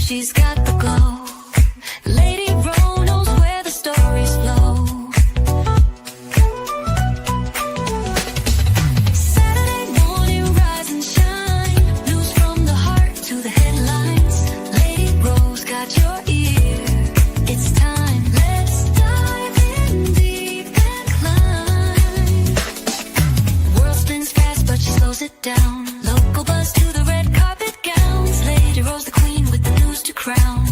she's got the glow. Lady Ro knows where the stories flow. Saturday morning, rise and shine. News from the heart to the headlines. Lady Ro's got your ear. It's time. Let's dive in deep and climb. The world spins fast, but she slows it down. Local buzz to the red carpet gowns. Lady Ro's the queen with the news to crown.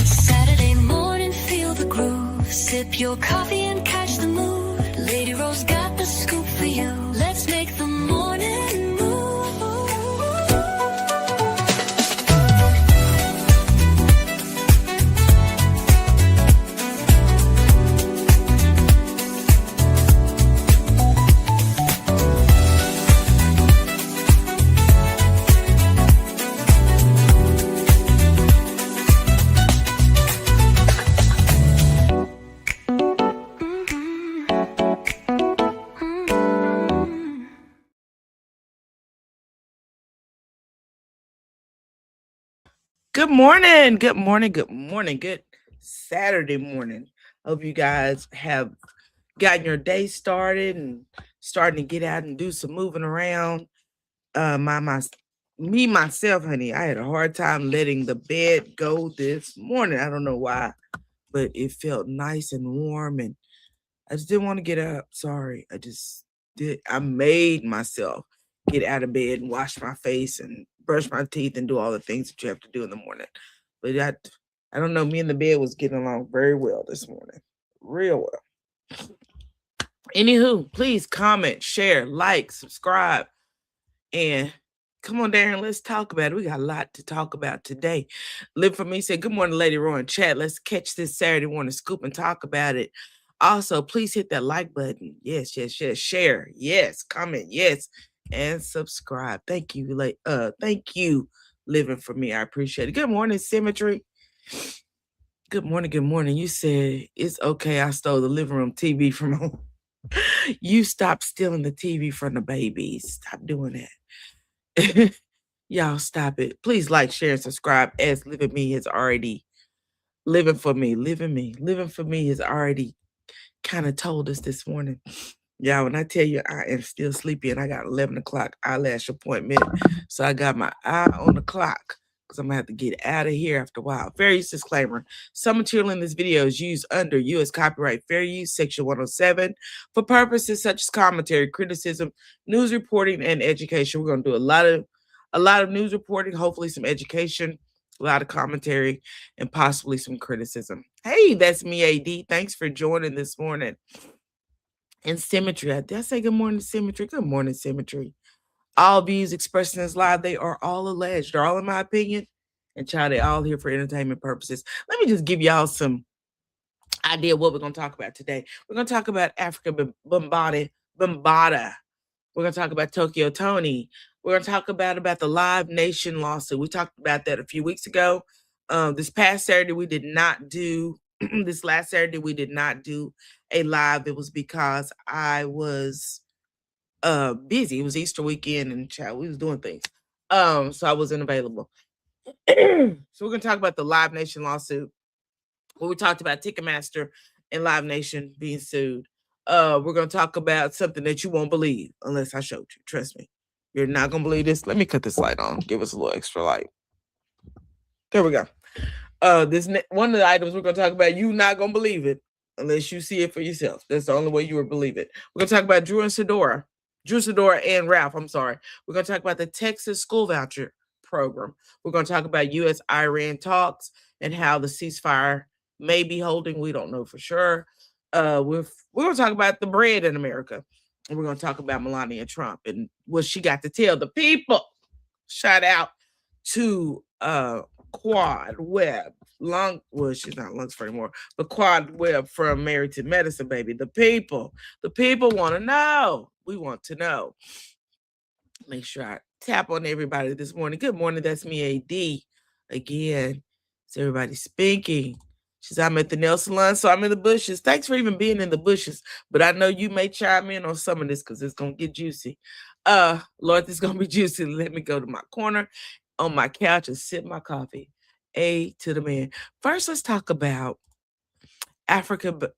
Saturday morning, feel the groove. Sip your coffee and catch the mood. Lady Ro's got the scoop for you. Let's make the morning move. Good morning. Good morning. Good morning. Good Saturday morning. Hope you guys have gotten your day started and starting to get out and do some moving around. Myself, honey, I had a hard time letting the bed go this morning. I don't know why, but it felt nice and warm and I just didn't want to get up. Sorry. I made myself get out of bed and wash my face and brush my teeth and do all the things that you have to do in the morning. But I don't know, me and the bed was getting along very well this morning. Real well. Anywho, please comment, share, like, subscribe, and come on down and let's talk about it. We got a lot to talk about today. Live for Me said, good morning, Lady Ro in chat. Let's catch this Saturday morning scoop and talk about it. Also, please hit that like button. Yes, yes, yes. Share. Yes. Comment. Yes. And subscribe. Thank you. Thank you, Living for Me. I appreciate it. Good morning, Symmetry. Good morning. Good morning. You said it's okay. I stole the living room TV from home. You stop stealing the TV from the babies. Stop doing that. Y'all stop it. Please like, share, and subscribe as Living Me has already Living for Me has already kind of told us this morning. Yeah, when I tell you I am still sleepy and I got 11 o'clock eyelash appointment. So I got my eye on the clock because I'm going to have to get out of here after a while. Fair use disclaimer. Some material in this video is used under U.S. Copyright Fair Use, Section 107, for purposes such as commentary, criticism, news reporting, and education. We're going to do a lot of news reporting, hopefully some education, a lot of commentary, and possibly some criticism. Hey, that's me, AD. Thanks for joining this morning. And Symmetry. Did I say good morning, Symmetry? Good morning, Symmetry. All views expressed in this live, they are all alleged. They're all in my opinion. And child, they're all here for entertainment purposes. Let me just give y'all some idea what we're going to talk about today. We're going to talk about Africa Bambaataa. We're going to talk about Tokyo Toni. We're going to talk about the Live Nation lawsuit. We talked about that a few weeks ago. This past Saturday, we did not do, this last Saturday, we did not do a live. It was because I was busy. It was Easter weekend and child, we was doing things. So I wasn't available. So we're going to talk about the Live Nation lawsuit. Where we talked about Ticketmaster and Live Nation being sued. We're going to talk about something that you won't believe unless I showed you. Trust me. You're not going to believe this. Let me cut this light on. Give us a little extra light. There we go. One of the items we're going to talk about, you're not going to believe it unless you see it for yourself. That's the only way you will believe it. We're going to talk about Drew Sidora and Ralph. I'm sorry. We're going to talk about the Texas school voucher program. We're going to talk about U.S.-Iran talks and how the ceasefire may be holding. We don't know for sure. We're going to talk about the bread in America. And we're going to talk about Melania Trump and what she got to tell the people. Shout out to Quad Webb. She's not Luxford anymore, but Quad Webb from Married to Medicine, baby. The people want to know. We want to know. Make sure I tap on everybody this morning. Good morning. That's me, AD. Again, it's everybody speaking. I'm at the nail salon, so I'm in the bushes. Thanks for even being in the bushes. But I know you may chime in on some of this because it's going to get juicy. Lord, this is going to be juicy. Let me go to my corner. on my couch and sip my coffee. A to the man. First, let's talk about Africa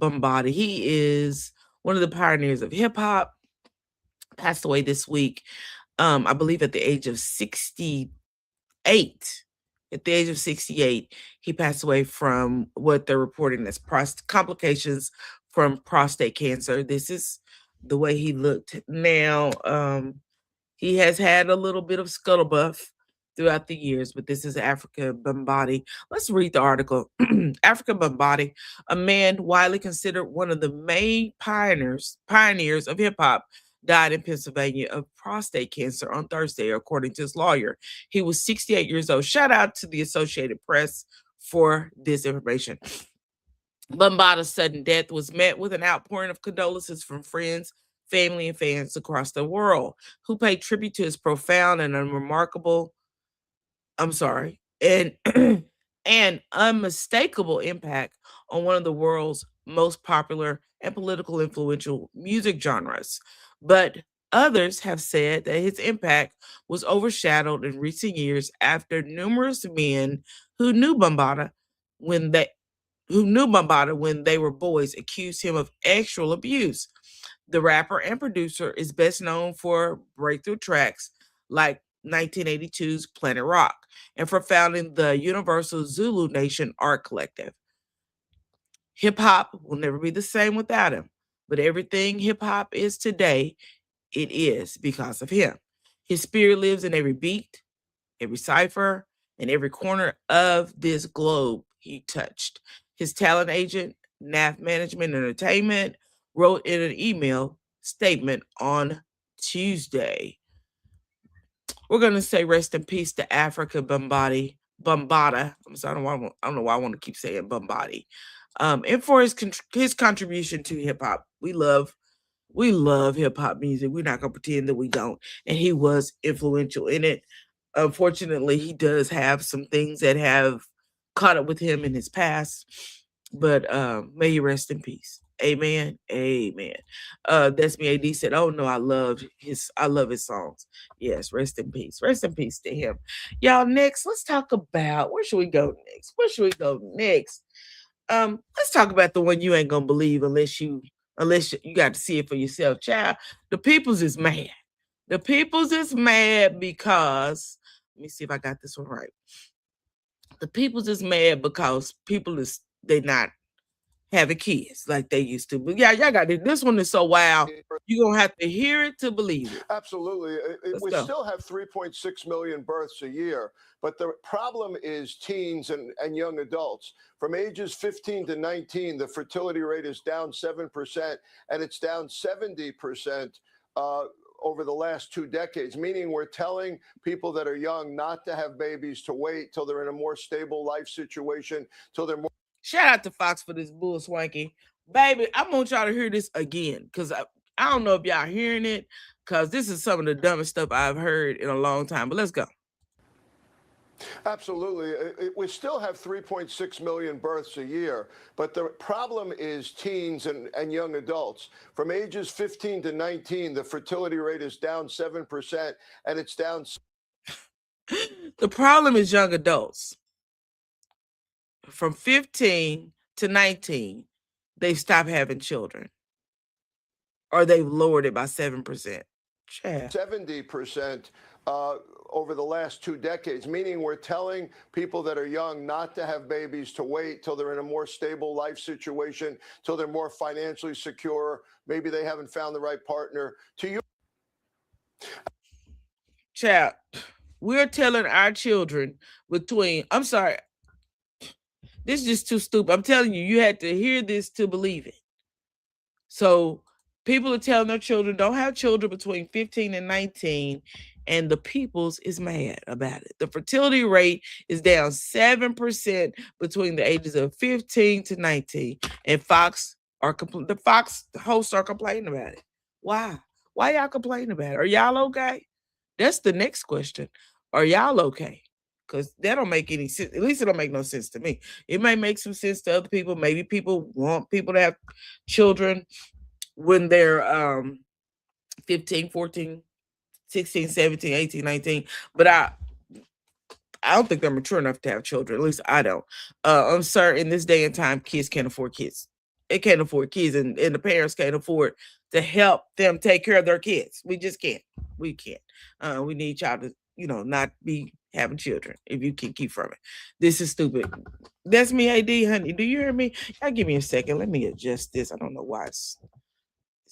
Bombati. He is one of the pioneers of hip hop. Passed away this week, I believe at the age of 68. At the age of 68, he passed away from what they're reporting as complications from prostate cancer. This is the way he looked. Now, he has had a little bit of scuttlebutt throughout the years, but this is Africa Bombati. Let's read the article. Africa Bombati, a man widely considered one of the main pioneers of hip hop, died in Pennsylvania of prostate cancer on Thursday, according to his lawyer. He was 68 years old. Shout out to the Associated Press for this information. Bombata's sudden death was met with an outpouring of condolences from friends, family, and fans across the world who paid tribute to his profound and unremarkable, and and unmistakable impact on one of the world's most popular and political influential music genres. But others have said that his impact was overshadowed in recent years after numerous men who knew Bombata when they were boys accused him of sexual abuse. The rapper and producer is best known for breakthrough tracks like 1982's Planet Rock and for founding the Universal Zulu Nation Art Collective. Hip hop will never be the same without him, but everything hip hop is today, it is because of him. His spirit lives in every beat, every cipher, and every corner of this globe he touched. His talent agent, NAF Management Entertainment, wrote in an email statement on Tuesday. We're going to say rest in peace to Africa Bombata. I don't know why I want to keep saying Bombati. And for his contribution to hip hop. We love hip hop music. We're not going to pretend that we don't. And he was influential in it. Unfortunately, he does have some things that have caught up with him in his past, but may he rest in peace. Amen. Amen. That's me. AD said, "Oh no, I love his songs." Yes, rest in peace. Rest in peace to him. Y'all, next, let's talk about where should we go next? Let's talk about the one you ain't gonna believe unless you got to see it for yourself, child. The peoples is mad. The peoples is mad because let me see if I got this one right. The people's is mad because they not having kids like they used to. But yeah, y'all got it. This one is so wild. You're gonna have to hear it to believe it. Absolutely. We still have 3.6 million births a year, but the problem is teens and young adults. From ages 15 to 19, the fertility rate is down 7%, and it's down 70% over the last 2 decades, meaning we're telling people that are young not to have babies, to wait till they're in a more stable life situation, till they're more. Shout out to Fox for this bull swanky. Baby, I want y'all to hear this again because I don't know if y'all hearing it because this is some of the dumbest stuff I've heard in a long time. But let's go. Absolutely. We still have 3.6 million births a year, but the problem is teens and young adults. From ages 15 to 19, the fertility rate is down 7%, and it's down. The problem is young adults. From 15 to 19, they've stopped having children, or they've lowered it by 7%. 70% over the last 2 decades, meaning we're telling people that are young not to have babies, to wait till they're in a more stable life situation, till they're more financially secure. Maybe they haven't found the right partner. To you, child, we're telling our children this is just too stupid. I'm telling you, you had to hear this to believe it. So people are telling their children don't have children between 15 and 19, and the peoples is mad about it. The fertility rate is down 7% between the ages of 15 to 19, and the Fox hosts are complaining about it. Why? Why y'all complaining about it? Are y'all okay? That's the next question. Are y'all okay? Because that don't make any sense. At least it don't make no sense to me. It may make some sense to other people. Maybe people want people to have children when they're 15, 14, 16, 17, 18, 19. But I don't think they're mature enough to have children. At least I don't. I'm certain in this day and time, kids can't afford kids. They can't afford kids, and the parents can't afford to help them take care of their kids. We just can't. We can't. We need y'all to, not be having children if you can keep from it. This is stupid. That's me, AD, honey. Do you hear me? Y'all give me a second. Let me adjust this. I don't know why it's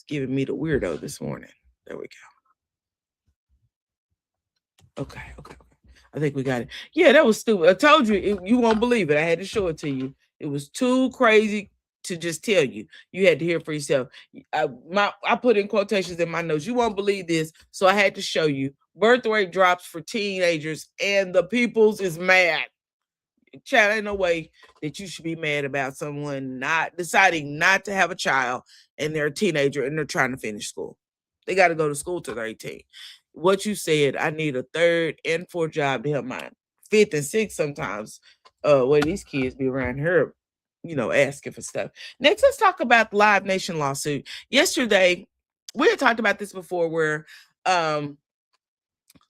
giving me the weirdo this morning. There we go. Okay. I think we got it. Yeah, that was stupid. I told you, you won't believe it. I had to show it to you. It was too crazy to just tell you. You had to hear for yourself. I put in quotations in my notes. You won't believe this, so I had to show you. Birth rate drops for teenagers, and the peoples is mad. Child, ain't no way that you should be mad about someone not deciding not to have a child, and they're a teenager, and they're trying to finish school. They got to go to school till they're 18. What you said, I need a third and fourth job to help mine. Fifth and sixth sometimes. Where these kids be around here, asking for stuff. Next, let's talk about the Live Nation lawsuit. Yesterday, we had talked about this before, where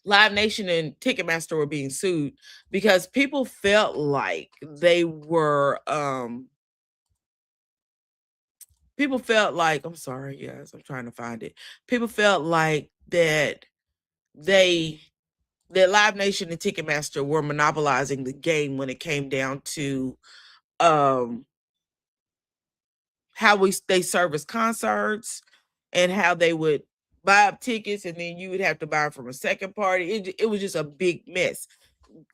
Live Nation and Ticketmaster were being sued because people felt like they were I'm sorry, yes, I'm trying to find it. People felt like that Live Nation and Ticketmaster were monopolizing the game when it came down to how they service concerts and how they would buy up tickets, and then you would have to buy them from a second party. It was just a big mess,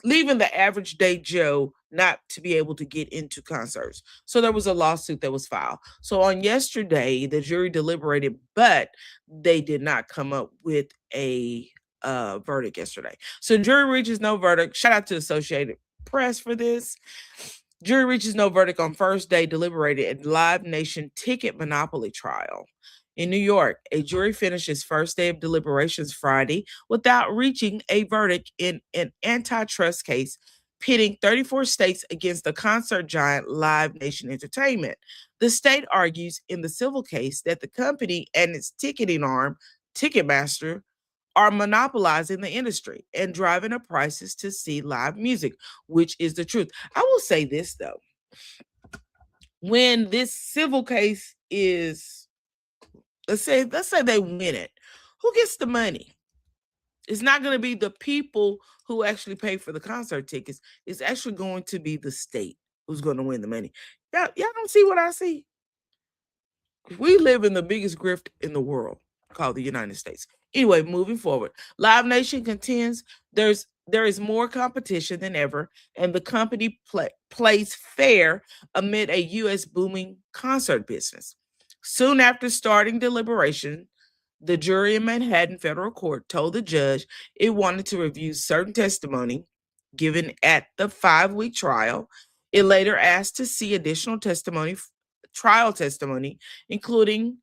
leaving the average day Joe not to be able to get into concerts. So there was a lawsuit that was filed. So on yesterday, the jury deliberated, but they did not come up with a verdict yesterday. So jury reaches no verdict. Shout out to Associated Press for this. Jury reaches no verdict on first day deliberated at Live Nation ticket monopoly trial. In New York, a jury finished its first day of deliberations Friday without reaching a verdict in an antitrust case pitting 34 states against the concert giant Live Nation Entertainment. The state argues in the civil case that the company and its ticketing arm, Ticketmaster, are monopolizing the industry and driving up prices to see live music, which is the truth. I will say this, though. When this civil case is, let's say they win it, who gets the money? It's not going to be the people who actually pay for the concert tickets. It's actually going to be the state who's going to win the money. Y'all don't see what I see? We live in the biggest grift in the world, called the United States. Anyway, moving forward, Live Nation contends there is more competition than ever, and the company plays fair amid a U.S. booming concert business. Soon after starting deliberation, the jury in Manhattan Federal Court told the judge it wanted to review certain testimony given at the 5-week trial. It later asked to see additional trial testimony, including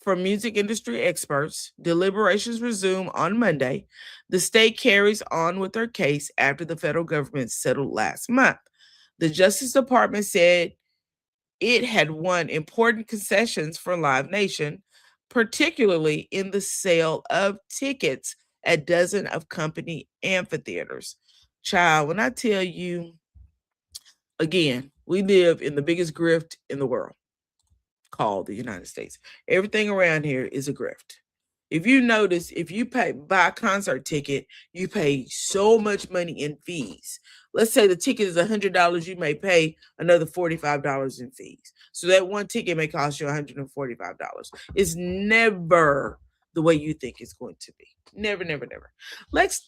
from music industry experts. Deliberations resume on Monday. The state carries on with their case after the federal government settled last month. The Justice Department said it had won important concessions for Live Nation, particularly in the sale of tickets at dozens of company amphitheaters. Child, when I tell you, again, we live in the biggest grift in the world, called the United States. Everything around here is a grift. If you notice, if you buy a concert ticket, you pay so much money in fees. Let's say the ticket is $100, you may pay another $45 in fees. So that one ticket may cost you $145. It's never the way you think it's going to be. Never, never, never. Let's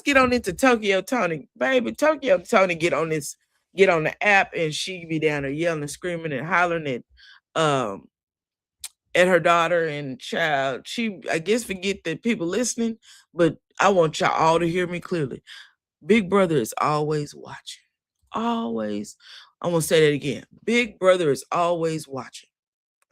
get on into Tokyo Toni. Baby, Tokyo Toni get on the app, and she be down there yelling and screaming and hollering at her daughter and child. She, I guess, forget that people listening, but I want y'all all to hear me clearly. Big Brother is always watching. Always. I'm going to say that again. Big Brother is always watching.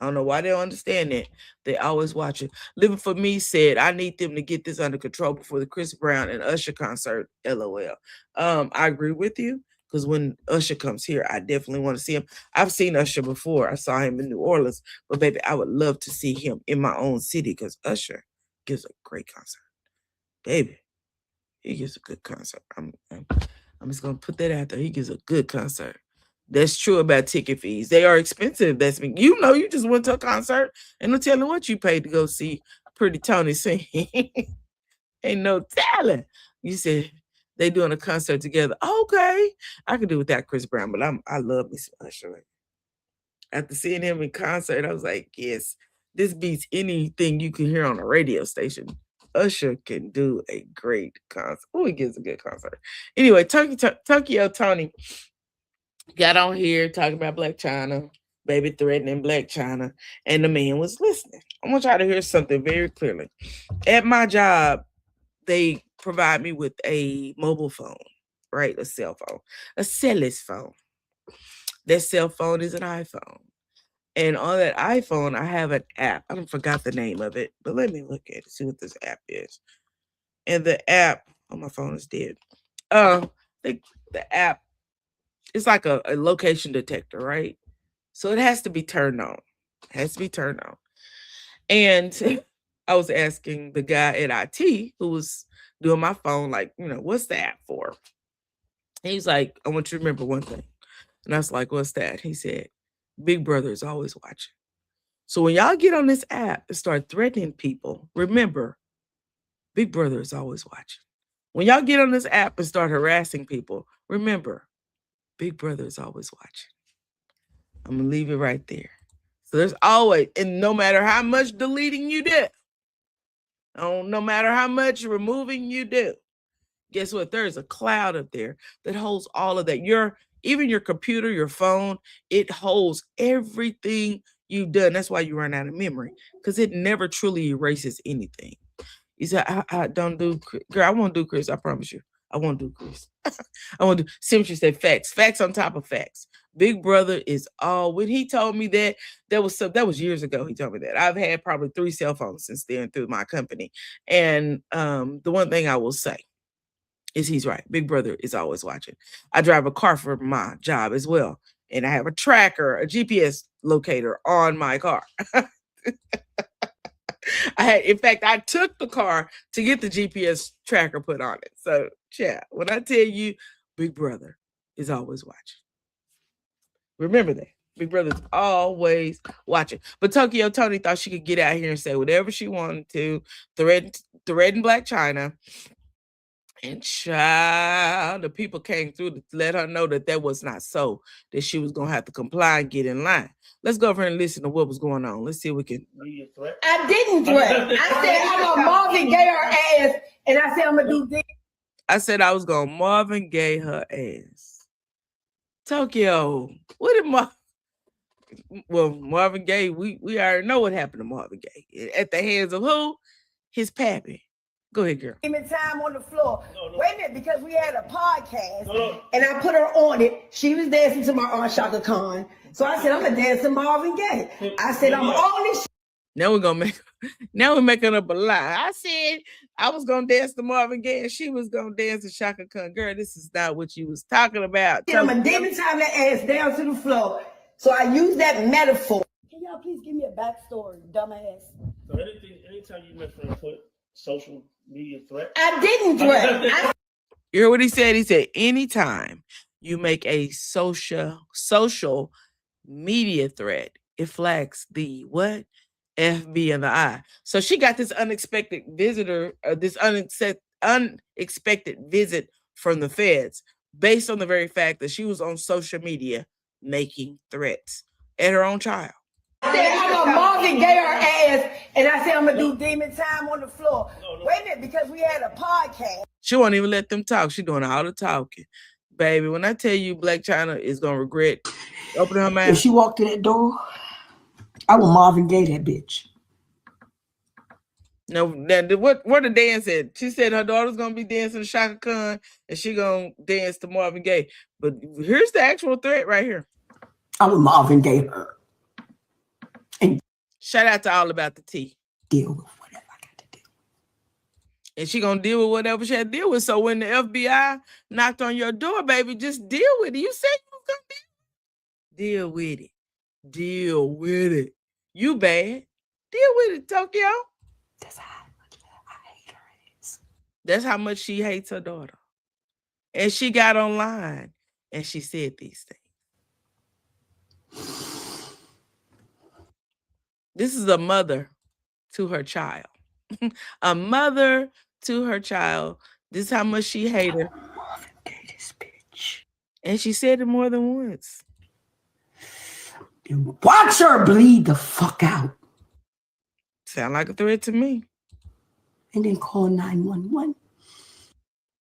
I don't know why they don't understand that. They always watching. Living For Me said, I need them to get this under control before the Chris Brown and Usher concert. LOL. I agree with you, because when Usher comes here, I definitely want to see him. I've seen Usher before. I saw him in New Orleans. But, baby, I would love to see him in my own city, because Usher gives a great concert. baby, he gives a good concert. I'm just gonna put that out there. He gives a good concert. That's true about ticket fees. They are expensive. You just went to a concert and no telling what you paid to go see Pretty Tony sing. Ain't no telling. You said they doing a concert together. Okay, I could do without Chris Brown, but I love me some Usher. After seeing him in concert, I was like, yes, this beats anything you can hear on a radio station. Usher can do a great concert. Oh, he gives a good concert. Anyway, Tokyo Tony got on here talking about Blac Chyna, baby threatening Blac Chyna, and the man was listening. I want y'all to hear something very clearly. At my job, they provide me with a mobile phone, right? A cell phone, a cellular phone. That cell phone is an iPhone. And on that iPhone, I have an app. I don't forgot the name of it, but let me look at it, see what this app is. And the app, oh, my phone is dead. The app, it's like a location detector, right? So it has to be turned on. It has to be turned on. And I was asking the guy at IT who was doing my phone, like, what's the app for? He's like, I want you to remember one thing. And I was like, what's that? He said, Big Brother is always watching. So when y'all get on this app and start threatening people, remember, Big Brother is always watching. When y'all get on this app and start harassing people, remember, Big Brother is always watching. I'm going to leave it right there. So there's always, and no matter how much deleting you do, no matter how much removing you do, guess what? There's a cloud up there that holds all of that. Even your computer, your phone, it holds everything you've done. That's why you run out of memory, because it never truly erases anything. You said, I don't do, girl, I won't do Chris. I promise you. I won't do Chris. I won't do, Simpson said facts. Facts on top of facts. Big Brother is all, when he told me that was years ago. He told me that. I've had probably 3 cell phones since then through my company. And the one thing I will say is he's right. Big Brother is always watching. I drive a car for my job as well. And I have a tracker, a GPS locator on my car. In fact, I took the car to get the GPS tracker put on it. So, yeah, when I tell you, Big Brother is always watching. Remember that. Big Brother's always watching. But Tokyo Tony thought she could get out here and say whatever she wanted to, threaten Blac Chyna. And child, the people came through to let her know that was not so, that she was going to have to comply and get in line. Let's go over and listen to what was going on. Let's see if we can. I didn't threaten. I said I'm going to Marvin Gaye her ass, and I said I'm going to do this. I said I was going to Marvin Gaye her ass. Tokyo, what did Marvin Gaye, we already know what happened to Marvin Gaye. At the hands of who? His pappy. Go ahead, girl. Give me time on the floor. No. Wait a minute, because we had a podcast, and I put her on it. She was dancing to my Aunt Chaka Khan. So I said, I'm going to dance to Marvin Gaye. I said, I'm on this. Now we're making up a lie. I said I was going to dance to Marvin Gaye, and she was going to dance to Chaka Khan. Girl, this is not what you was talking about. I'm going to demon time that ass down to the floor. So I use that metaphor. Can y'all please give me a backstory, dumbass? So anytime you make friends put social media threat. I didn't threaten. You hear what he said? He said, anytime you make a social media threat, it flags the what? FB and the I. So she got this unexpected visitor, this unexpected visit from the feds based on the very fact that she was on social media making threats at her own child. I said I'm going to Marvin Gaye her ass, and I said I'm going to do demon time on the floor. No. Wait a minute, because we had a podcast. She won't even let them talk. She's doing all the talking. Baby, when I tell you Blac Chyna is going to regret opening her mouth. If she walked in that door, I will Marvin Gaye that bitch. No, what the dance said? She said her daughter's going to be dancing to Chaka Khan, and she going to dance to Marvin Gaye. But here's the actual threat right here. I will Marvin Gaye her. And shout out to All About the Tea. Deal with whatever I got to do. And she gonna deal with whatever she had to deal with. So when the FBI knocked on your door, baby, just deal with it. You said you was gonna deal with it. Deal with it. You bad. Deal with it, Tokyo. That's how I hate her ass. That's how much she hates her daughter. And she got online and she said these things. This is a mother to her child. A mother to her child. This is how much she hated her. This bitch. And she said it more than once. And watch her bleed the fuck out. Sound like a threat to me. And then call 911.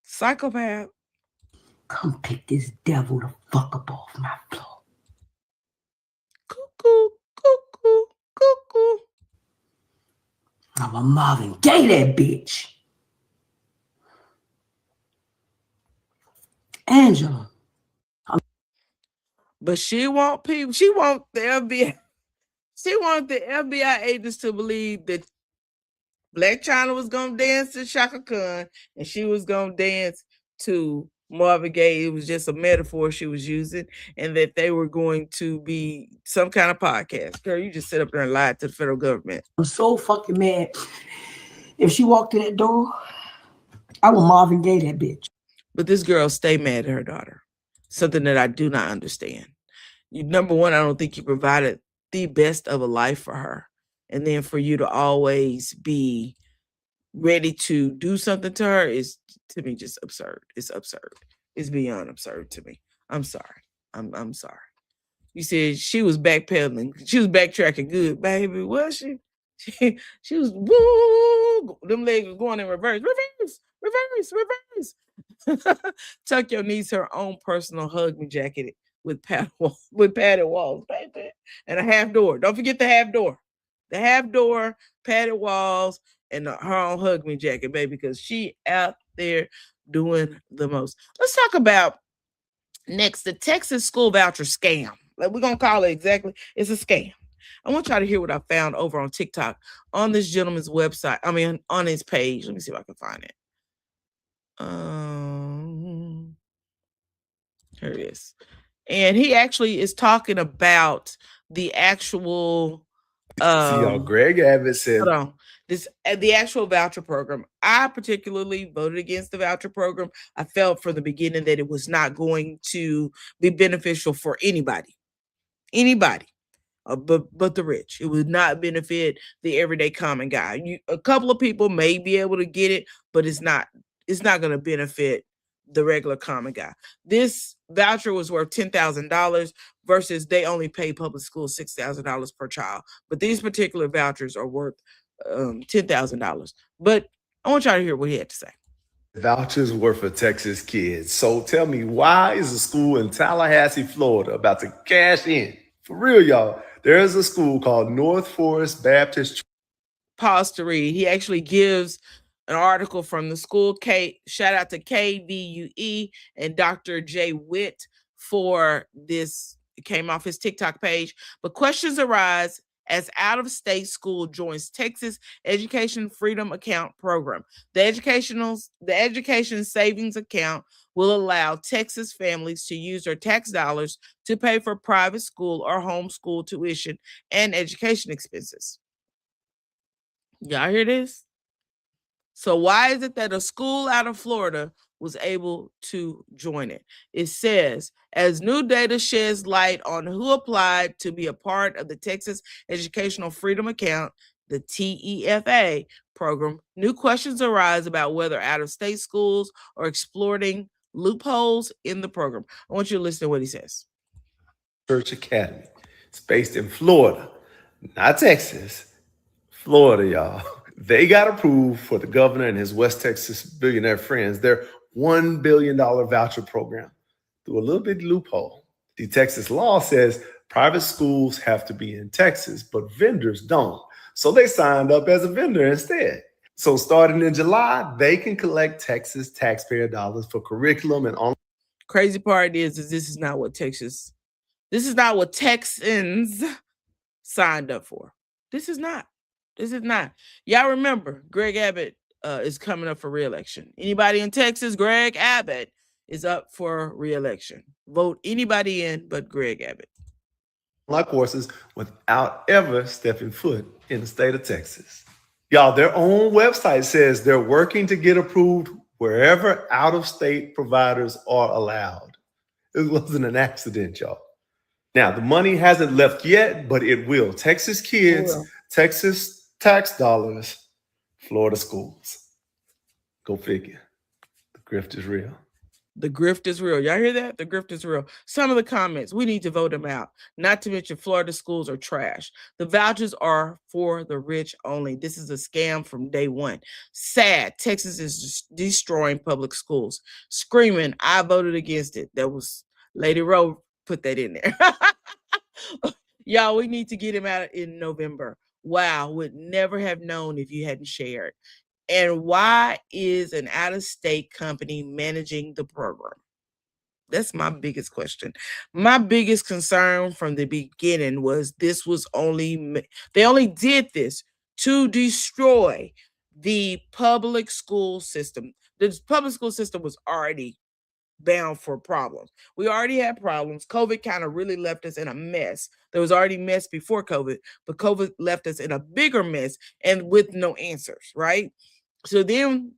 Psychopath. Come pick this devil the fuck up off my floor. Cuckoo, cuckoo, cuckoo. I'm a Marvin Gaye that bitch. Angela. But she want people. She want the FBI. She want the FBI agents to believe that Blac Chyna was gonna dance to Chaka Khan and she was gonna dance to Marvin Gaye. It was just a metaphor she was using, and that they were going to be some kind of podcast. Girl, you just sit up there and lie to the federal government. I'm so fucking mad. If she walked through that door, I would Marvin Gaye that bitch. But this girl stay mad at her daughter. Something that I do not understand. Number one, I don't think you provided the best of a life for her. And then for you to always be ready to do something to her is, to me, just absurd. It's absurd. It's beyond absurd to me. I'm sorry. I'm sorry. You said she was backpedaling. She was backtracking good, baby. Was she? She was, woo, them legs was going in reverse. Reverse. Tuck your niece her own personal hug me jacket with padded walls, baby. And a half door. Don't forget the half door. The half door, padded walls, and her own hug me jacket, baby, because she out there doing the most. Let's talk about next the Texas school voucher scam. Like, we're gonna call it exactly. It's a scam. I want y'all to hear what I found over on TikTok on this gentleman's website. I mean, on his page. Let me see if I can find it. Here it is. And he actually is talking about the actual See y'all, Greg Abbott said, hold on. The actual voucher program. I particularly voted against the voucher program. I felt from the beginning that it was not going to be beneficial for anybody, but the rich. It would not benefit the everyday common guy. A couple of people may be able to get it, but it's not going to benefit the regular common guy. This voucher was worth $10,000 versus they only pay public schools $6,000 per child. But these particular vouchers are worth $10,000. But I want y'all to hear what he had to say. vouchers were for Texas kids. So tell me, why is a school in Tallahassee, Florida about to cash in? For real, y'all. There is a school called North Forest Baptist. Pause to read. He actually gives an article from the school. Shout out to KVUE and Dr. Jay Witt for this. It came off his TikTok page. But questions arise as out-of-state school joins Texas Education Freedom Account program. The education savings account will allow Texas families to use their tax dollars to pay for private school or homeschool tuition and education expenses. Y'all hear this? So why is it that a school out of Florida was able to join it? It says, as new data sheds light on who applied to be a part of the Texas Educational Freedom Account, the TEFA program, new questions arise about whether out-of-state schools are exploiting loopholes in the program. I want you to listen to what he says. Church Academy. It's based in Florida, not Texas. Florida, y'all. They got approved for the governor and his West Texas billionaire friends their $1 billion voucher program through a little bit loophole. The Texas law says private schools have to be in Texas, but vendors don't. So they signed up as a vendor instead. So starting in July, they can collect Texas taxpayer dollars for curriculum and online. Crazy part is this is not what Texans signed up for. This is not. Y'all remember, Greg Abbott is coming up for re-election. Anybody in Texas, Greg Abbott is up for re-election. Vote anybody in but Greg Abbott. Courses without ever stepping foot in the state of Texas. Y'all, their own website says they're working to get approved wherever out-of-state providers are allowed. It wasn't an accident, y'all. Now, the money hasn't left yet, but it will. Texas kids, will. Texas tax dollars, Florida schools. Go figure. The grift is real. The grift is real. Y'all hear that? The grift is real. Some of the comments, we need to vote them out. Not to mention Florida schools are trash. The vouchers are for the rich only. This is a scam from day one. Sad. Texas is just destroying public schools. Screaming, I voted against it. That was Lady Rowe put that in there. Y'all, we need to get him out in November. Wow, would never have known if you hadn't shared. And why is an out-of-state company managing the program? That's my biggest question. My biggest concern from the beginning was this was they only did this to destroy the public school system. The public school system was already bound for problems. We already had problems. COVID kind of really left us in a mess. There was already mess before COVID, but COVID left us in a bigger mess and with no answers, right? So then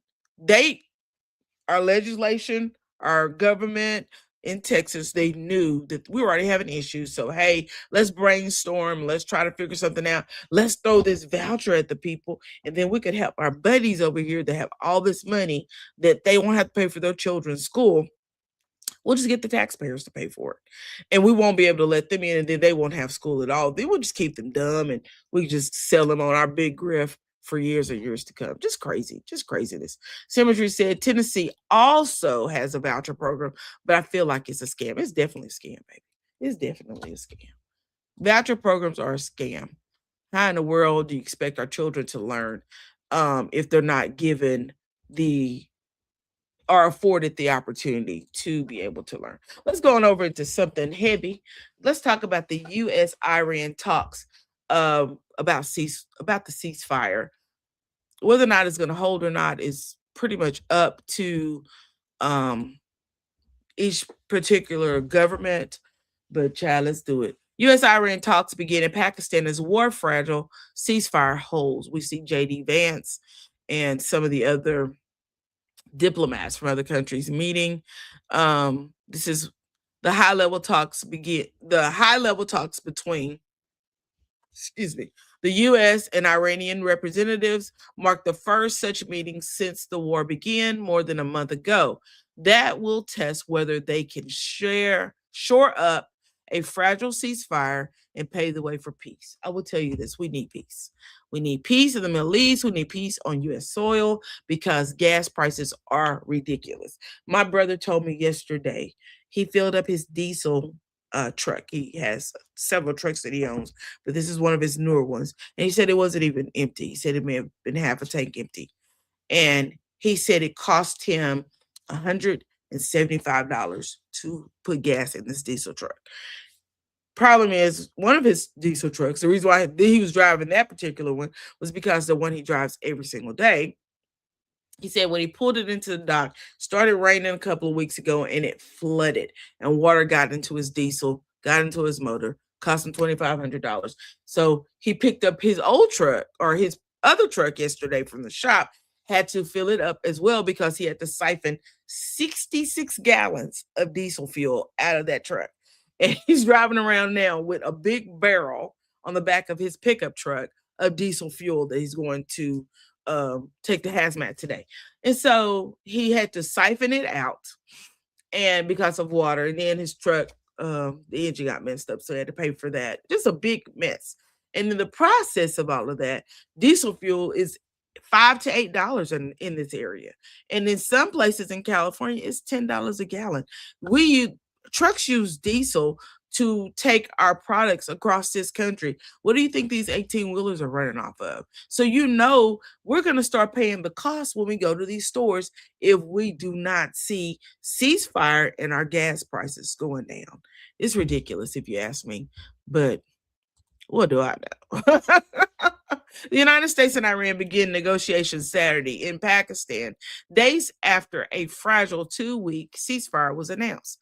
our legislation, our government in Texas, they knew that we were already having issues. So, hey, let's brainstorm. Let's try to figure something out. Let's throw this voucher at the people. And then we could help our buddies over here that have all this money that they won't have to pay for their children's school. We'll just get the taxpayers to pay for it. And we won't be able to let them in, and then they won't have school at all. Then we'll just keep them dumb and we just sell them on our big grift for years and years to come. Just crazy, just craziness. Symmetry said Tennessee also has a voucher program, but I feel like it's a scam. It's definitely a scam, baby. It's definitely a scam. Voucher programs are a scam. How in the world do you expect our children to learn if they're not given are afforded the opportunity to be able to learn? Let's go on over into something heavy. Let's talk about the U.S.-Iran talks about the ceasefire. Whether or not it's going to hold or not is pretty much up to each particular government. But child, let's do it. U.S.-Iran talks begin in Pakistan as war fragile ceasefire holds. We see J.D. Vance and some of the other diplomats from other countries meeting. This is the high-level talks begin. The high-level talks between, the U.S. and Iranian representatives marked the first such meeting since the war began more than a month ago. That will test whether they can shore up a fragile ceasefire and pave the way for peace. I will tell you this, we need peace. We need peace in the Middle East. We need peace on U.S. soil because gas prices are ridiculous. My brother told me yesterday he filled up his diesel truck. He has several trucks that he owns, but this is one of his newer ones. And he said it wasn't even empty. He said it may have been half a tank empty. And he said it cost him $175 to put gas in this diesel truck. Problem is, one of his diesel trucks, the reason why he was driving that particular one was because the one he drives every single day. He said when he pulled it into the dock, started raining a couple of weeks ago and it flooded and water got into his diesel, got into his motor, cost him $2,500. So he picked up his old truck or his other truck yesterday from the shop, had to fill it up as well because he had to siphon 66 gallons of diesel fuel out of that truck. And he's driving around now with a big barrel on the back of his pickup truck of diesel fuel that he's going to take to hazmat today. And so he had to siphon it out and because of water, and then his truck, the engine got messed up. So he had to pay for that. Just a big mess. And in the process of all of that, diesel fuel is $5 to $8 in this area. And in some places in California, it's $10 a gallon. Trucks use diesel to take our products across this country. What do you think these 18-wheelers are running off of? So we're going to start paying the cost when we go to these stores if we do not see ceasefire and our gas prices going down. It's ridiculous if you ask me, but what do I know? The United States and Iran begin negotiations Saturday in Pakistan, days after a fragile 2-week ceasefire was announced.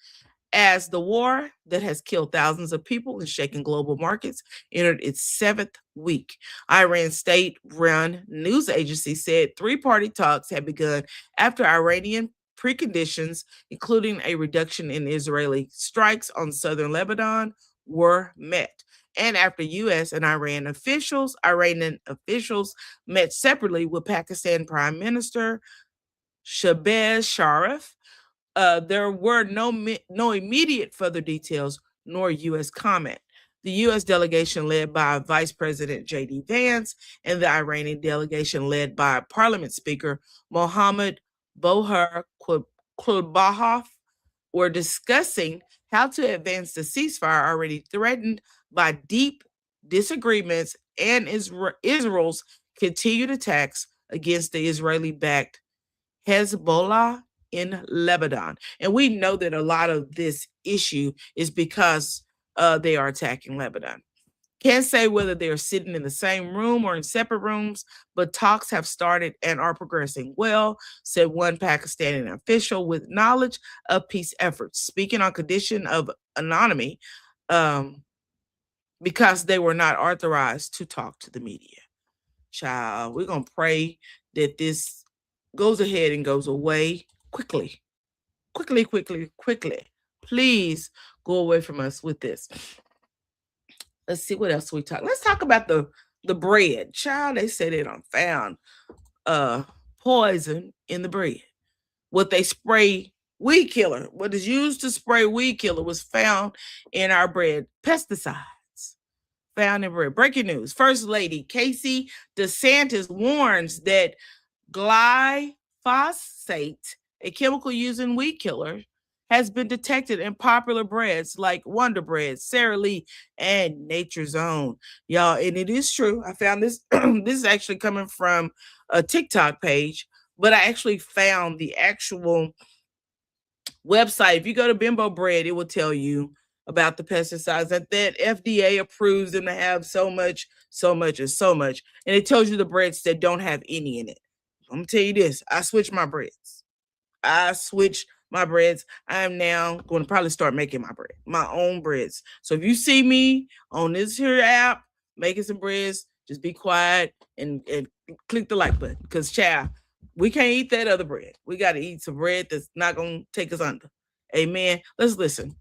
as the war that has killed thousands of people and shaken global markets entered its 7th week. Iran's state-run news agency said three-party talks had begun after Iranian preconditions, including a reduction in Israeli strikes on southern Lebanon, were met. And after U.S. and Iranian officials met separately with Pakistan Prime Minister Shehbaz Sharif. There were no immediate further details nor U.S. comment. The U.S. delegation led by Vice President J.D. Vance and the Iranian delegation led by Parliament Speaker Mohammad Bohar Kulbahov were discussing how to advance the ceasefire already threatened by deep disagreements and Israel's continued attacks against the Israeli-backed Hezbollah in Lebanon. And we know that a lot of this issue is because they are attacking Lebanon. Can't say whether they're sitting in the same room or in separate rooms, but talks have started and are progressing well, said one Pakistani official with knowledge of peace efforts, speaking on condition of anonymity because they were not authorized to talk to the media. Child, we're going to pray that this goes ahead and goes away quickly. Quickly. Please go away from us with this. Let's see what else we talk. Let's talk about the bread. Child, they say they done found poison in the bread. What they spray weed killer, what is used to spray weed killer was found in our bread. Pesticides found in bread. Breaking news. First Lady Casey DeSantis warns that glyphosate, a chemical used in weed killer, has been detected in popular breads like Wonder Bread, Sara Lee, and Nature's Own. Y'all, and it is true. I found this. This is actually coming from a TikTok page, but I actually found the actual website. If you go to Bimbo Bread, it will tell you about the pesticides that FDA approves them to have so much. And it tells you the breads that don't have any in it. I'm gonna tell you this. I switched my breads. I am now going to probably start making my own breads. So if you see me on this here app making some breads, just be quiet and click the like button. Because, child, we can't eat that other bread. We got to eat some bread that's not going to take us under. Amen. Let's listen.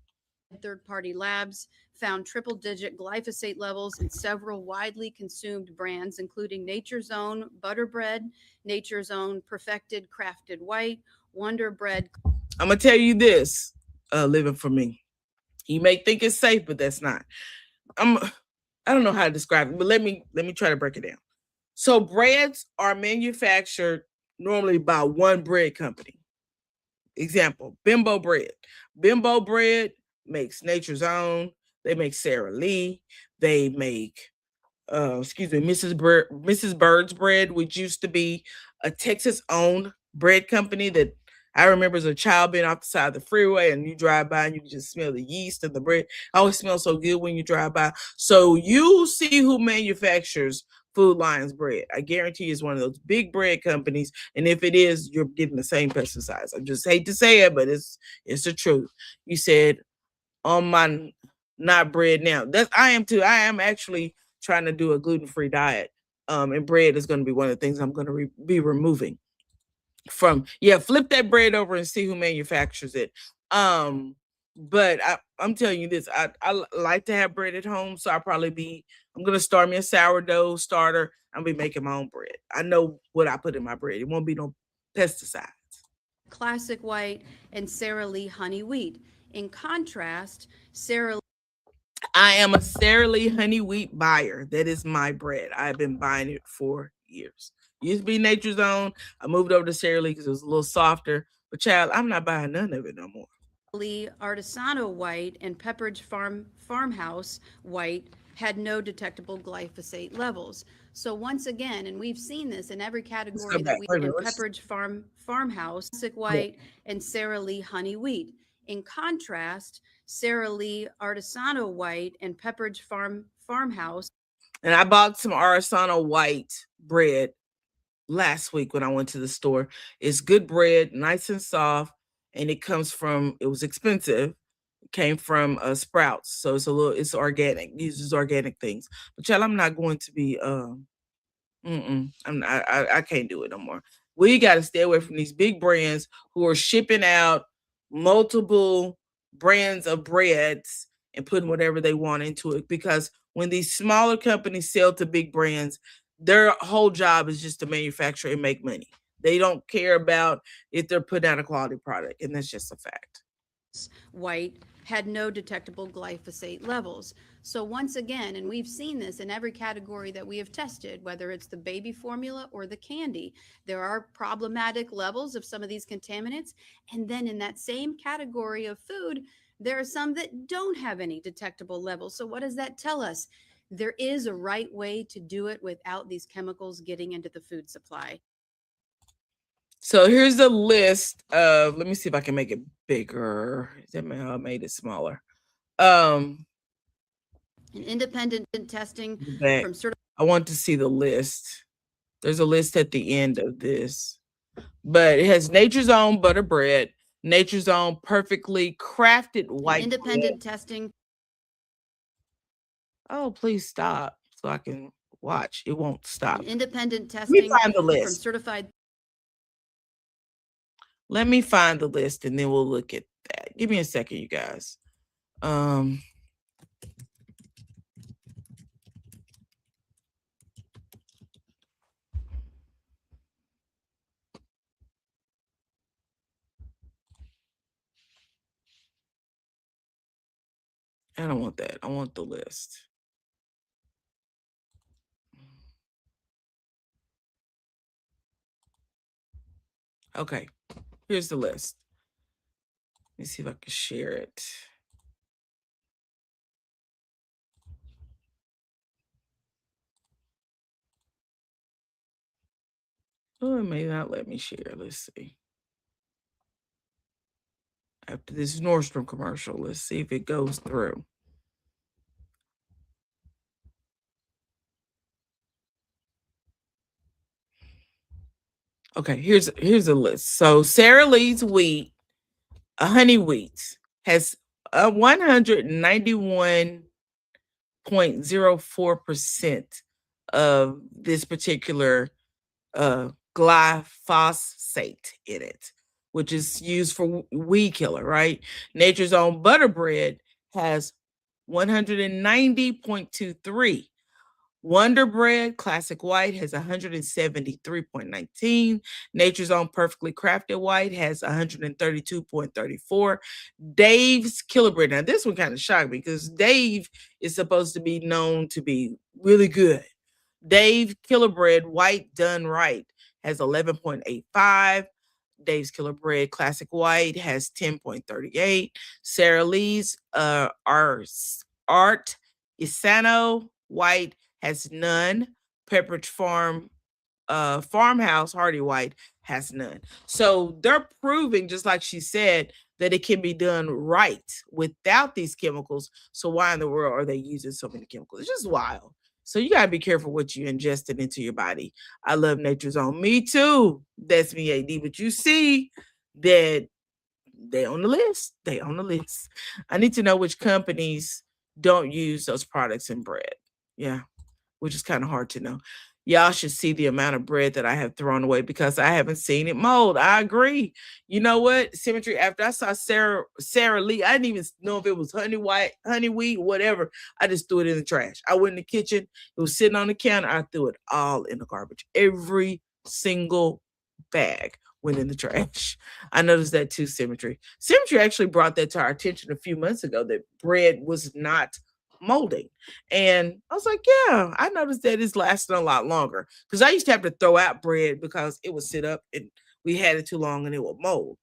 Third-party labs found triple-digit glyphosate levels in several widely consumed brands, including Nature's Own Butter Bread, Nature's Own Perfected Crafted White, Wonder Bread. I'm going to tell you this, living for me. You may think it's safe, but that's not. I don't know how to describe it, but let me try to break it down. So breads are manufactured normally by one bread company. Example, Bimbo Bread. Bimbo Bread makes Nature's Own. They make Sara Lee. They make, Mrs. Bird's Bread, which used to be a Texas-owned bread company that I remember as a child being off the side of the freeway and you drive by and you can just smell the yeast of the bread. It always smells so good when you drive by. So you see who manufactures Food Lions bread. I guarantee it's one of those big bread companies. And if it is, you're getting the same pesticides. I just hate to say it, but it's the truth. You said on my not bread now. I am too. I am actually trying to do a gluten-free diet. And bread is going to be one of the things I'm going to be removing from. Flip that bread over and see who manufactures it. But I'm telling you this, I like to have bread at home, so I'm going to start me a sourdough starter. I'll be making my own bread. I know what I put in my bread. It won't be no pesticides. Classic White and Sara Lee Honey Wheat. In contrast, I am a Sara Lee Honey Wheat buyer. That is my bread. I've been buying it for years. Used to be Nature's Own. I moved over to Sara Lee because it was a little softer. But child, I'm not buying none of it no more. Lee Artisano White and Pepperidge Farmhouse White had no detectable glyphosate levels. So once again, and we've seen this in every category that we in Pepperidge Farmhouse, Classic White, and Sara Lee Honey Wheat. In contrast, Sara Lee Artisano White and Pepperidge Farmhouse. And I bought some Artisano White bread last week when I went to the store. It's good bread, nice and soft, and it was expensive. It came from Sprouts, so it's organic, uses organic things. But child, I'm not going to be I can't do it no more. We got to stay away from these big brands who are shipping out multiple brands of breads and putting whatever they want into it, because when these smaller companies sell to big brands, their whole job is just to manufacture and make money. They don't care about if they're putting out a quality product, and that's just a fact. White had no detectable glyphosate levels. So once again, and we've seen this in every category that we have tested, whether it's the baby formula or the candy, there are problematic levels of some of these contaminants. And then in that same category of food, there are some that don't have any detectable levels. So what does that tell us? There is a right way to do it without these chemicals getting into the food supply. So here's the list of, let me see if I can make it bigger. I made it smaller. An independent testing from I want to see the list. There's a list at the end of this, but it has Nature's Own butter bread, Nature's Own perfectly crafted white independent bread. testing. Oh, please stop so I can watch. It won't stop. An independent Let me testing find the from list. certified. Let me find the list and then we'll look at that. Give me a second, you guys. I don't want that. I want the list. Okay, here's the list. Let me see if I can share it. Oh, it may not let me share. Let's see. After this Nordstrom commercial, let's see if it goes through. Okay, here's a list. So Sara Lee's wheat, a honey wheat, has a 191.04% of this particular glyphosate in it, which is used for weed killer, right? Nature's Own butter bread has 190.23. Wonder Bread Classic White has 173.19. Nature's Own Perfectly Crafted White has 132.34. Dave's Killer Bread. Now, this one kind of shocked me because Dave is supposed to be known to be really good. Dave Killer Bread White Done Right has 11.85. Dave's Killer Bread Classic White has 10.38. Sara Lee's Art Isano White has none. Pepperidge Farm Farmhouse Hardy White has none. So they're proving, just like she said, that it can be done right without these chemicals. So why in the world are they using so many chemicals? It's just wild. So you got to be careful what you ingested into your body. I love Nature's Own. Me too. That's me, AD. But you see that they on the list. They on the list. I need to know which companies don't use those products in bread. Yeah, which is kind of hard to know. Y'all should see the amount of bread that I have thrown away because I haven't seen it mold. I agree. You know what? Symmetry, after I saw Sara Lee, I didn't even know if it was honey wheat, whatever. I just threw it in the trash. I went in the kitchen. It was sitting on the counter. I threw it all in the garbage. Every single bag went in the trash. I noticed that too, Symmetry. Symmetry actually brought that to our attention a few months ago, that bread was not molding. And I was like, yeah, I noticed that it's lasting a lot longer, because I used to have to throw out bread because it would sit up and we had it too long and it would mold.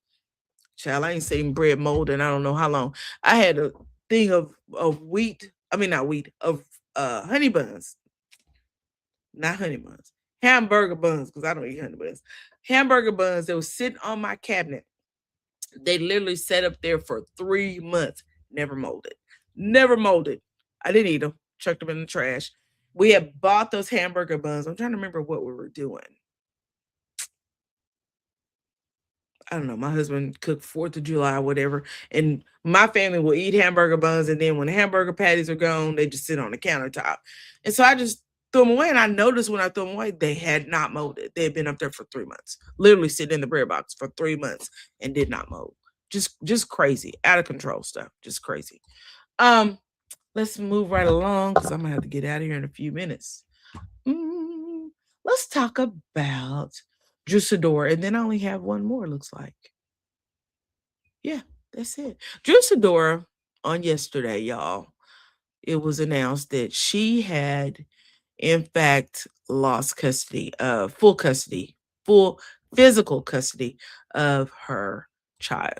Child, I ain't seen bread mold in I don't know how long. I had a thing of wheat, not wheat, of honey buns. Not honey buns. Hamburger buns, because I don't eat honey buns. Hamburger buns that was sitting on my cabinet. They literally sat up there for 3 months. Never molded. Never molded. I didn't eat them. Chucked them in the trash. We had bought those hamburger buns. I'm trying to remember what we were doing. I don't know, my husband cooked 4th of July, whatever. And my family will eat hamburger buns. And then when the hamburger patties are gone, they just sit on the countertop. And so I just threw them away. And I noticed when I threw them away, they had not molded. They had been up there for 3 months, literally sitting in the bread box for 3 months and did not mold. Just crazy, out of control stuff. Just crazy. Let's move right along because I'm gonna have to get out of here in a few minutes. Let's talk about Drew Sidora, and then I only have one more, looks like. Yeah, that's it. Drew Sidora, on yesterday, y'all, it was announced that she had, in fact, lost custody, full physical custody of her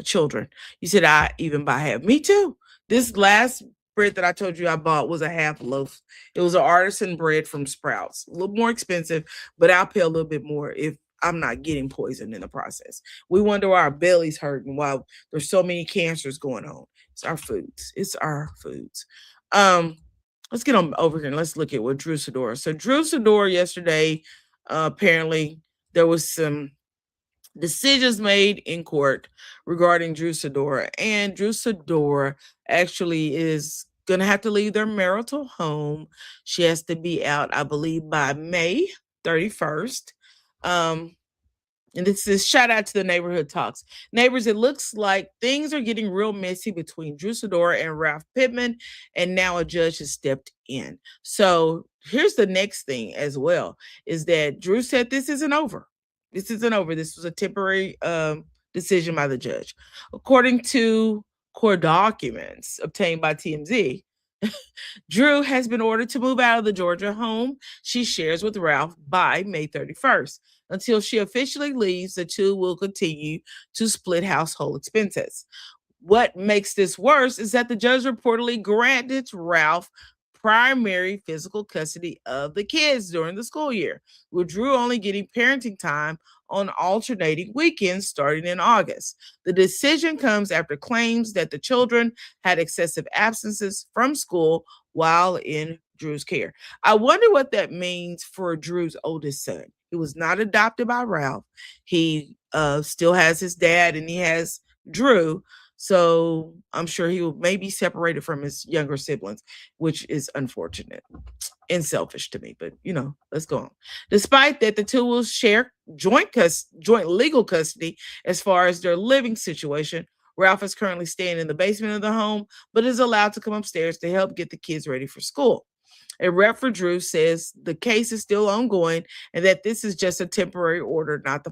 children. You said, I even buy half. Me too. This last bread that I told you I bought was a half loaf. It was an artisan bread from Sprouts. A little more expensive, but I'll pay a little bit more if I'm not getting poisoned in the process. We wonder why our belly's hurting while there's so many cancers going on. It's our foods. It's our foods. Let's get on over here and let's look at what Drew Sidora. So Drew Sidora yesterday, apparently there was some decisions made in court regarding Drew Sidora, and Drew Sidora actually is going to have to leave their marital home. She has to be out, I believe, by May 31st. And this is shout out to the Neighborhood Talks. Neighbors, it looks like things are getting real messy between Drew Sidora and Ralph Pittman, and now a judge has stepped in. So here's the next thing as well, is that Drew said this isn't over. This isn't over. This was a temporary decision by the judge. According to court documents obtained by TMZ, Drew has been ordered to move out of the Georgia home she shares with Ralph by May 31st. Until she officially leaves, the two will continue to split household expenses. What makes this worse is that the judge reportedly granted Ralph primary physical custody of the kids during the school year, with Drew only getting parenting time on alternating weekends starting in August. The decision comes after claims that the children had excessive absences from school while in Drew's care. I wonder what that means for Drew's oldest son. He was not adopted by Ralph. He still has his dad and he has Drew. So I'm sure he will maybe separated from his younger siblings, which is unfortunate and selfish to me. But, let's go on. Despite that, the two will share joint legal custody as far as their living situation. Ralph is currently staying in the basement of the home, but is allowed to come upstairs to help get the kids ready for school. A rep for Drew says the case is still ongoing and that this is just a temporary order, not the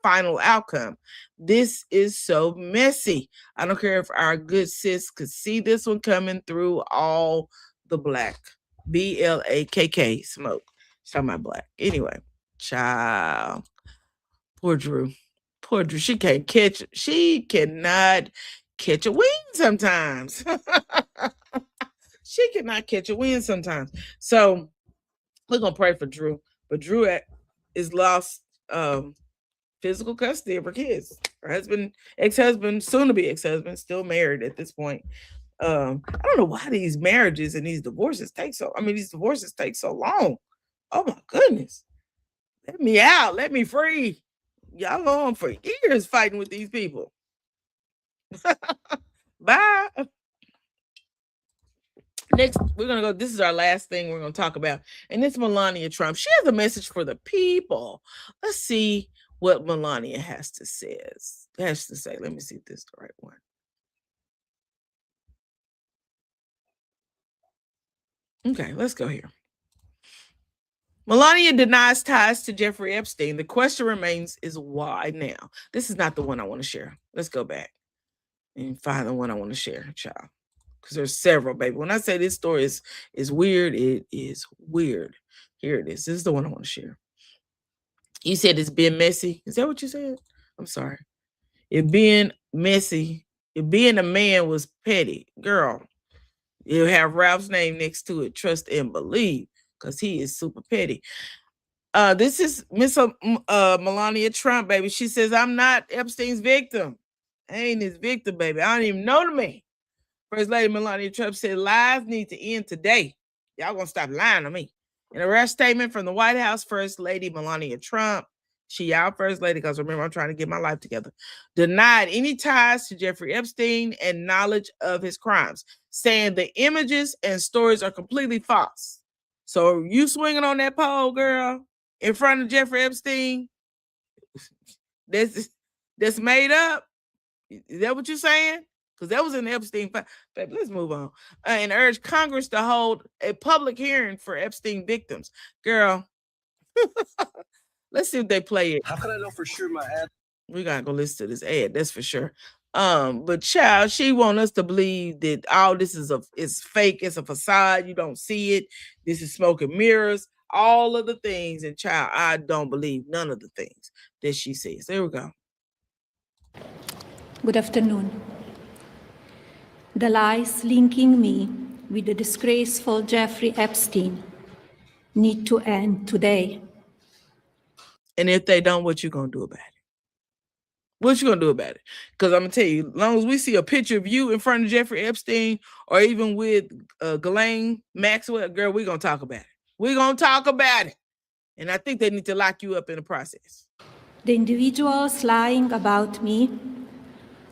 final outcome. This is so messy. I don't care if our good sis could see this one coming through all the black, BLAKK smoke. She's talking about black. Anyway, child. Poor Drew. Poor Drew. She cannot catch a wind sometimes. She cannot catch a wind sometimes. So we're going to pray for Drew. But Drew is lost physical custody of her kids. Her husband, ex-husband, soon-to-be ex-husband, still married at this point. I don't know why these marriages and these divorces take so long. Oh, my goodness. Let me out. Let me free. Y'all go on for years fighting with these people. Bye. Next, we're going to go. This is our last thing we're going to talk about. And it's Melania Trump. She has a message for the people. Let's see what Melania has to say. Let me see if this is the right one. Okay, let's go here. Melania denies ties to Jeffrey Epstein. The question remains is why now? This is not the one I want to share. Let's go back and find the one I want to share, child. Because there's several, baby. When I say this story is weird, it is weird. Here it is. This is the one I want to share. You said it's been messy. Is that what you said? I'm sorry. It being messy, it being a man was petty. Girl, you have Ralph's name next to it. Trust and believe, because he is super petty. This is Miss Melania Trump, baby. She says, I'm not Epstein's victim. I ain't his victim, baby. I don't even know the man. First Lady Melania Trump said lies need to end today. Y'all gonna stop lying to me. In a rare statement from the White House, First Lady Melania Trump She our first lady, because remember, I'm trying to get my life together, denied any ties to Jeffrey Epstein and knowledge of his crimes, saying the images and stories are completely false. So you swinging on that pole, girl, in front of Jeffrey Epstein, that's made up? Is that what you're saying? Because that was in the Epstein file. But let's move on. And urged Congress to hold a public hearing for Epstein victims. Girl, let's see if they play it. How can I know for sure my ad? We gotta go listen to this ad, that's for sure. But child, she want us to believe that all this is fake, it's a facade, you don't see it, this is smoke and mirrors, all of the things. And child, I don't believe none of the things that she says. There we go. Good afternoon. The lies linking me with the disgraceful Jeffrey Epstein need to end today. And if they don't, what you gonna do about it? What you gonna do about it? Because I'm gonna tell you, as long as we see a picture of you in front of Jeffrey Epstein or even with Ghislaine Maxwell, girl, we're gonna talk about it. We're gonna talk about it. And I think they need to lock you up in the process. The individuals lying about me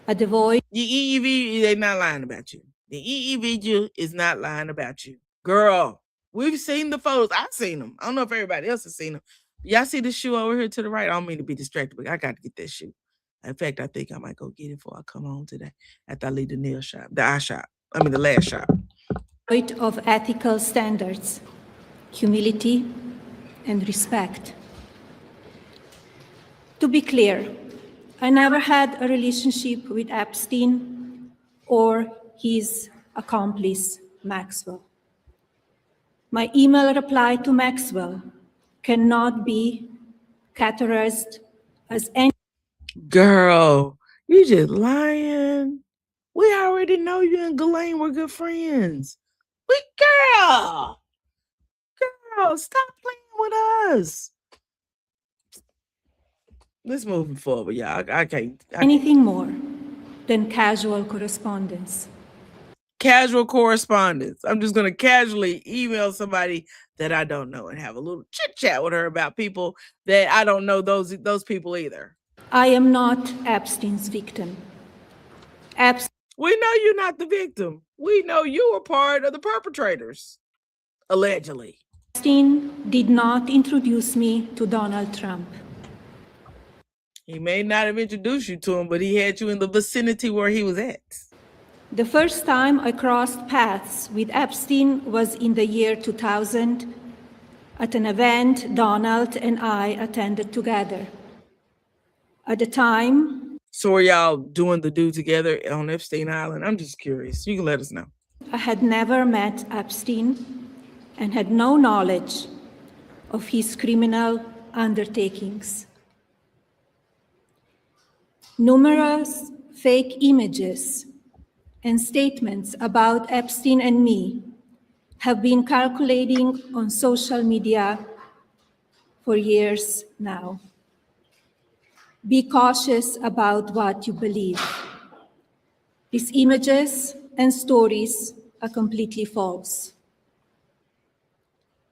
are devoid. The EEV, they're not lying about you. The EEV is not lying about you. Girl, we've seen the photos. I've seen them. I don't know if everybody else has seen them. Y'all see the shoe over here to the right? I don't mean to be distracted, but I got to get that shoe. In fact, I think I might go get it before I come home today after I leave the nail shop, the last shop. Of ethical standards, humility, and respect. To be clear, I never had a relationship with Epstein or his accomplice, Maxwell. My email reply to Maxwell cannot be categorized as any. Girl, you just lying. We already know you and Ghislaine were good friends. Girl, stop playing with us. Let's move forward, y'all. I can't. Anything more than casual correspondence. Casual correspondence. I'm just going to casually email somebody that I don't know and have a little chit chat with her about people that I don't know those people either. I am not Epstein's victim. We know you're not the victim. We know you were part of the perpetrators, allegedly. Epstein did not introduce me to Donald Trump. He may not have introduced you to him, but he had you in the vicinity where he was at. The first time I crossed paths with Epstein was in the year 2000 at an event Donald and I attended together. At the time... So were y'all doing the do together on Epstein Island? I'm just curious. You can let us know. I had never met Epstein and had no knowledge of his criminal undertakings. Numerous fake images and statements about Epstein and me have been circulating on social media for years now. Be cautious about what you believe. These images and stories are completely false.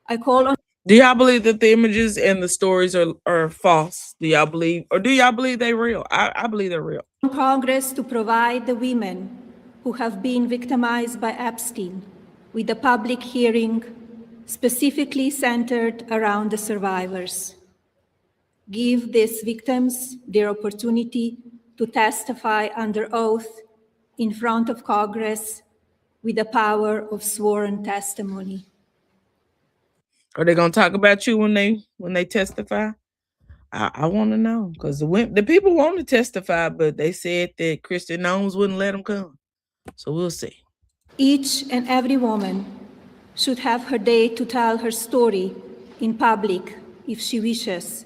I call on... Do y'all believe that the images and the stories are false? Do y'all believe they're real? I believe they're real. Congress to provide the women who have been victimized by Epstein with a public hearing specifically centered around the survivors. Give these victims their opportunity to testify under oath in front of Congress with the power of sworn testimony. Are they gonna talk about you when they testify? I want to know, because the people want to testify, but they said that Kristi Noem wouldn't let them come. So we'll see. Each and every woman should have her day to tell her story in public if she wishes,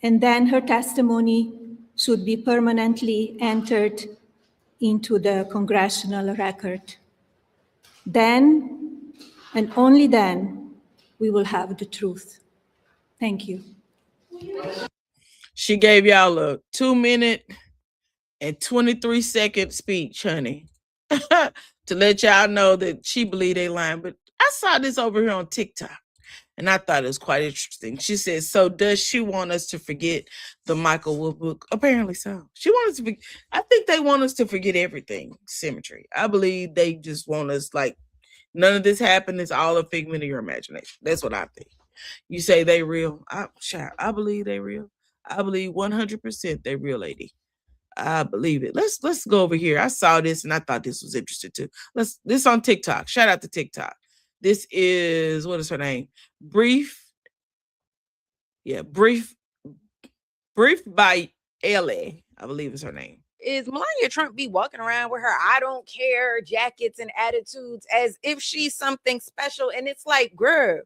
and then her testimony should be permanently entered into the congressional record. Then, and only then, we will have the truth. Thank you. She gave y'all a 2-minute and 23-second speech, honey, to let y'all know that she believe they lying. But I saw this over here on TikTok, And I thought it was quite interesting. She said, so does she want us to forget the Michael Wolff book? Apparently so. She wants us to I think they want us to forget everything. Symmetry. I believe they just want us like, none of this happened. It's all a figment of your imagination. That's what I think. You say they real. I believe they real. I believe 100% they real, lady. I believe it. Let's go over here. I saw this and I thought this was interesting too. This on TikTok. Shout out to TikTok. This is, what is her name? Brief by LA, I believe is her name. Is Melania Trump be walking around with her I don't care jackets and attitudes as if she's something special? And it's like, girl,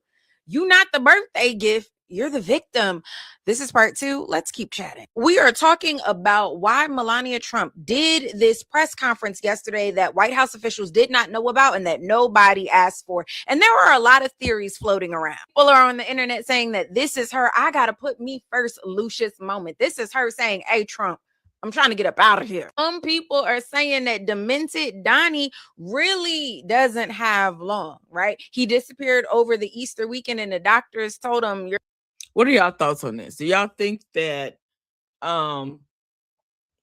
you not the birthday gift. You're the victim. This is part 2. Let's keep chatting. We are talking about why Melania Trump did this press conference yesterday that White House officials did not know about and that nobody asked for. And there are a lot of theories floating around. People are on the internet saying that this is her I gotta put me first Lucious moment. This is her saying, hey, Trump, I'm trying to get up out of here. Some people are saying that demented Donnie really doesn't have long, right? He disappeared over the Easter weekend and the doctors told him, what are y'all thoughts on this? Do y'all think that the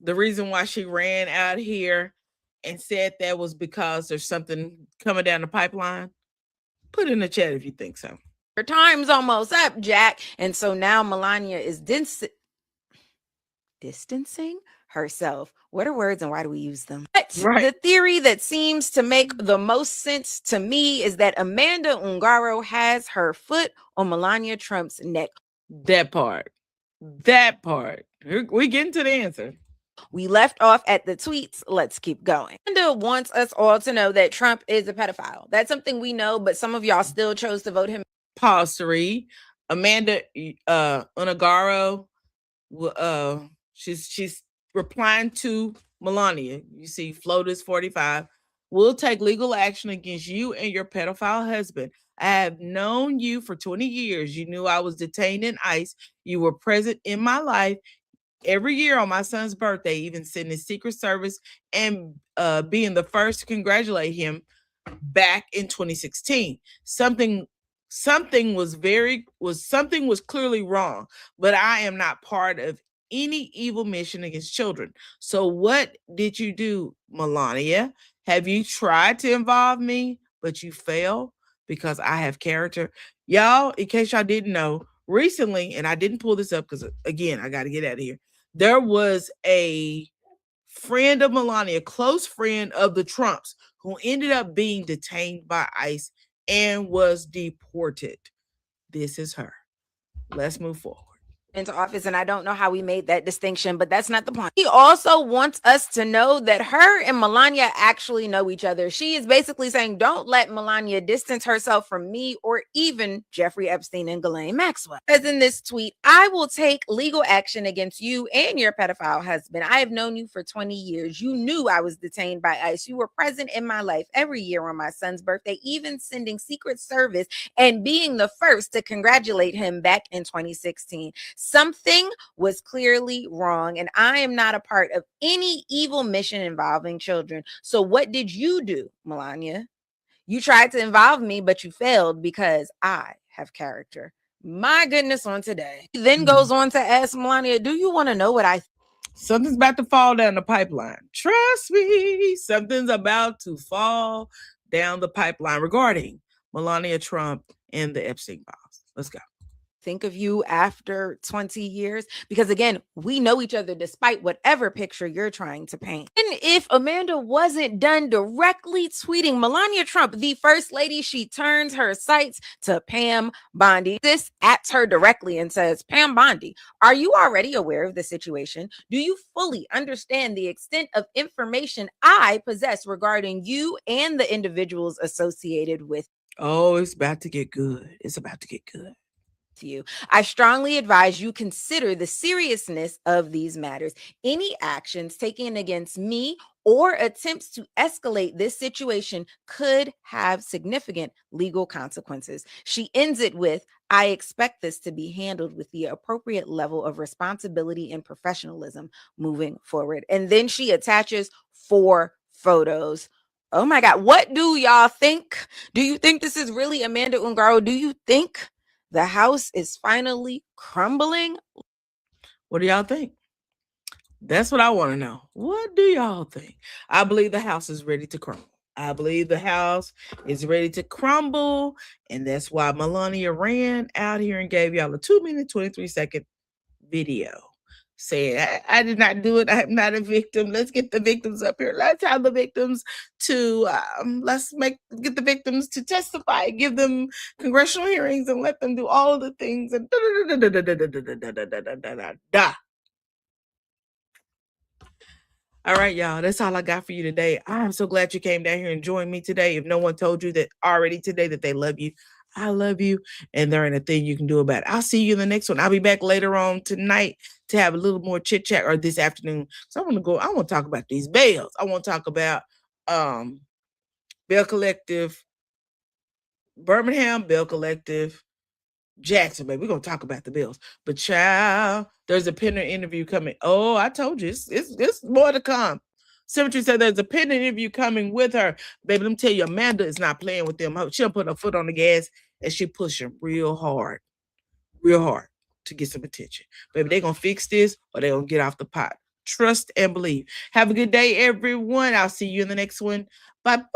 reason why she ran out here and said that was because there's something coming down the pipeline? Put in the chat if you think so. Your time's almost up, Jack. And so now Melania is distancing herself. What are words and why do we use them? But right. The theory that seems to make the most sense to me is that Amanda Ungaro has her foot on Melania Trump's neck. That part. We getting to the answer. We left off at the tweets. Let's keep going. Amanda wants us all to know that Trump is a pedophile. That's something we know, but some of y'all still chose to vote him. Pause to read. Amanda Ungaro, she's replying to Melania. You see, Flotus 45. We'll take legal action against you and your pedophile husband. I have known you for 20 years. You knew I was detained in ICE. You were present in my life every year on my son's birthday, even sending Secret Service and being the first to congratulate him back in 2016. Something was clearly wrong, but I am not part of any evil mission against children. So what did you do, Melania? Have you tried to involve me, but you failed? Because I have character. Y'all, in case y'all didn't know, recently, and I didn't pull this up because, again, I got to get out of here. There was a friend of Melania, close friend of the Trumps, who ended up being detained by ICE and was deported. This is her. Let's move forward. Into office, and I don't know how we made that distinction, but that's not the point. He also wants us to know that her and Melania actually know each other. She is basically saying, don't let Melania distance herself from me or even Jeffrey Epstein and Ghislaine Maxwell. As in this tweet, I will take legal action against you and your pedophile husband. I have known you for 20 years. You knew I was detained by ICE. You were present in my life every year on my son's birthday, even sending Secret Service and being the first to congratulate him back in 2016. Something was clearly wrong, and I am not a part of any evil mission involving children. So what did you do, Melania? You tried to involve me, but you failed because I have character. My goodness, on today. He then goes on to ask Melania, do you want to know what I think? Something's about to fall down the pipeline. Trust me, something's about to fall down the pipeline regarding Melania Trump and the Epstein files. Let's go. Think of you after 20 years? Because again, we know each other despite whatever picture you're trying to paint. And if Amanda wasn't done directly tweeting Melania Trump, the first lady, she turns her sights to Pam Bondi. This at her directly and says, Pam Bondi, are you already aware of the situation? Do you fully understand the extent of information I possess regarding you and the individuals associated with? Oh, it's about to get good. It's about to get good. You. I strongly advise you consider the seriousness of these matters. Any actions taken against me or attempts to escalate this situation could have significant legal consequences. She ends it with, I expect this to be handled with the appropriate level of responsibility and professionalism moving forward. And then she attaches 4 photos. Oh my God. What do y'all think? Do you think this is really Amanda Ungaro? Do you think The house is finally crumbling. What do y'all think? That's what I want to know. What do y'all think? I believe the house is ready to crumble. I believe the house is ready to crumble. And that's why Melania ran out here and gave y'all a 2-minute, 23-second video saying, I did not do it. I'm not a victim. Let's get the victims up here. Let's have the victims to, get the victims to testify, give them congressional hearings and let them do all of the things. And all right, y'all. That's all I got for you today. I'm so glad you came down here and joined me today. If no one told you that already today that they love you, I love you, and there ain't a thing you can do about it. I'll see you in the next one. I'll be back later on tonight to have a little more chit chat, or this afternoon. So I want to talk about these bails. I want to talk about Bail Collective Birmingham, Bail Collective Jackson, baby. We're gonna talk about the bills. But child, there's a pending interview coming. Oh, I told you, it's more to come. Symmetry said there's a pending interview coming with her. Baby, let me tell you, Amanda is not playing with them. She'll put her foot on the gas and she pushing real hard to get some attention. Baby, they're gonna fix this or they're gonna get off the pot. Trust and believe. Have a good day, everyone. I'll see you in the next one. Bye-bye.